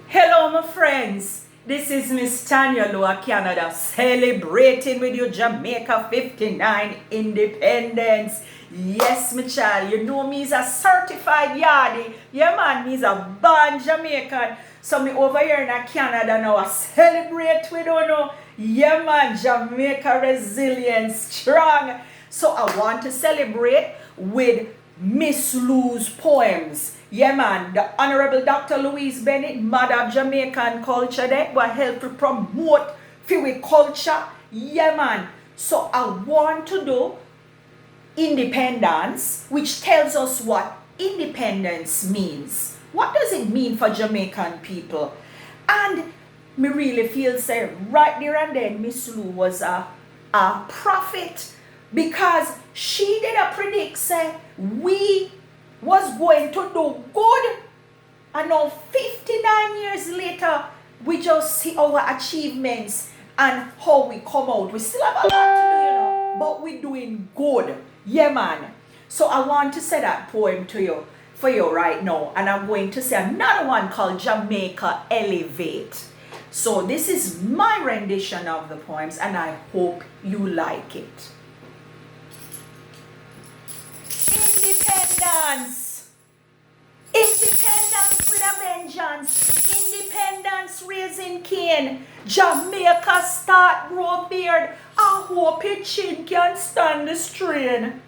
Hello, my friends. This is Miss Tania Lou of Canada, celebrating with you Jamaica 59 Independence. Yes, my child, you know me is a certified yardie. Yeah, man, me is a born Jamaican. So me over here in Canada now, I celebrate with you know. Yeah, man, Jamaica resilience strong. So I want to celebrate with Miss Lou's poems. Yeah, man, the Honorable Dr. Louise Bennett, Mother of Jamaican Culture, that will help to promote our culture. Yeah, man. So I want to do independence, which tells us what independence means. What does it mean for Jamaican people? And me really feel say right there and then Miss Lou was a prophet, because she did a predict say we was going to do good, and now 59 years later we just see our achievements and how we come out. We still have a lot to do, you know, but we're doing good. Yeah, man. So I want to say that poem to you for you right now, and I'm going to say another one called Jamaica Elevate. So this is my rendition of the poems, and I hope you like it. Independence! Independence with a vengeance! Independence raising cane! Jamaica start grow beard! I hope your chin can stand the strain.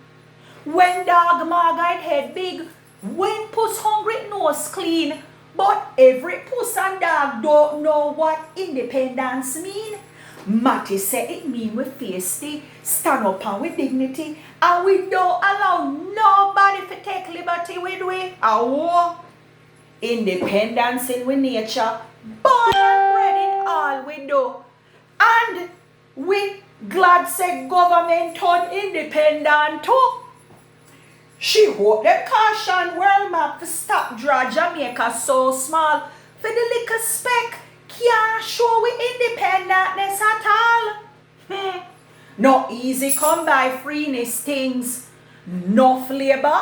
When dog margate head big, when puss hungry nose clean, but every puss and dog don't know what independence mean. Matty say it mean we face the stand up and with dignity, and we don't allow nobody to take liberty with we. Our independence in we nature, born and bred in all we do. And we glad say government turn independent too. She hope them caution world map to stop draw Jamaica so small for the little speck can't show we independentness at all. No easy come by freeness things, no labor,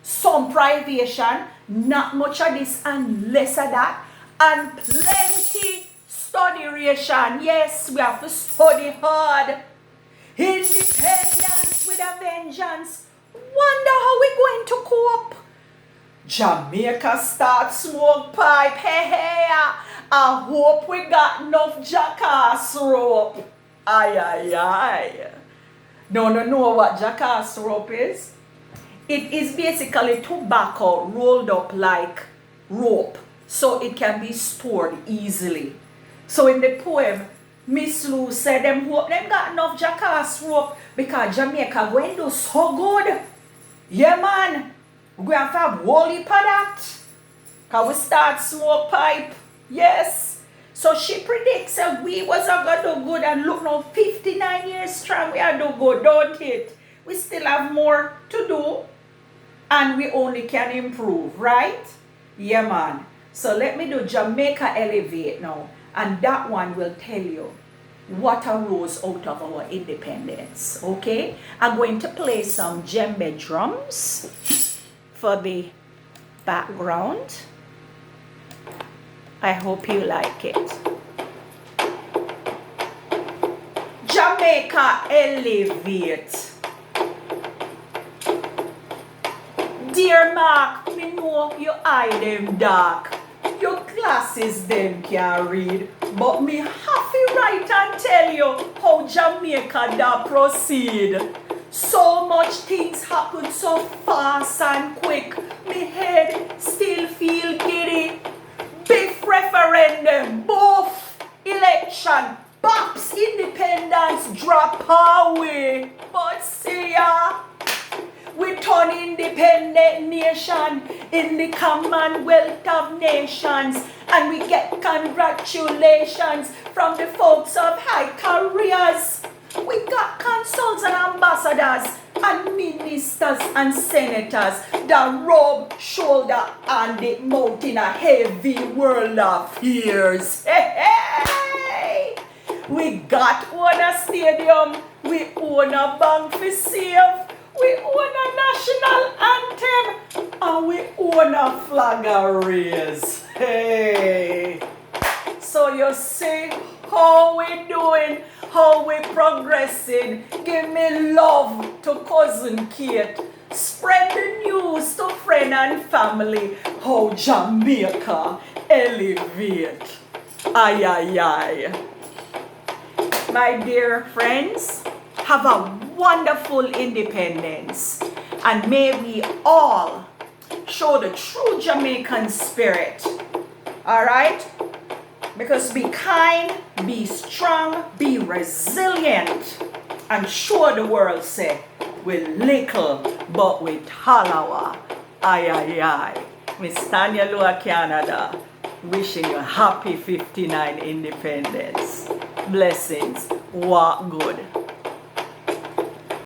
some privation, not much of this and less of that, and plenty study ration. Yes, we have to study hard. Independence with a vengeance. Wonder how we going to cope. Jamaica start smoke pipe. Hey, I hope we got enough jackass rope. Aye. No know what jackass rope is? It is basically tobacco rolled up like rope, so it can be stored easily. So in the poem, Miss Lou said them hope them got enough jackass rope because Jamaica going to do so good. Yeah, man. We're going to have whole heap of that. Because we start smoke pipe. Yes. So she predicts that we was going to do good, and look now, 59 years strong, we are do good, don't it? We still have more to do, and we only can improve, right? Yeah, man. So let me do Jamaica Elevate now, and that one will tell you what arose out of our independence. Okay, I'm going to play some djembe drums for the background. I hope you like it. Jamaica Elevate. Dear Mark, me know your eye them dark, your glasses them can't read, but me have to write and tell you how Jamaica da proceed. So much things happen so fast and quick, me head still feel giddy. Big referendum, both election, Pops independence drop away. But see ya, we turn independent nation in the Commonwealth of Nations, and we get congratulations from the folks of high careers. We got consuls and ambassadors and ministers and senators that rub shoulder and the mouth in a heavy world of fears. Hey! We got own a stadium, we own a bank for save, we own a national anthem, and we own a flag a raise. Hey! So you see how we doing, how we progressing. Give me love to Cousin Kate. Spread the news to friend and family. How Jamaica elevate. Ay, ay, ay. My dear friends, have a wonderful independence. And may we all show the true Jamaican spirit. Alright? Because be kind, be strong, be resilient. And show the world, say, with little, but with halawa. Ay, ay, ay. Miss Tania Lou, Canada, wishing you a happy 59 independence. Blessings. Walk good.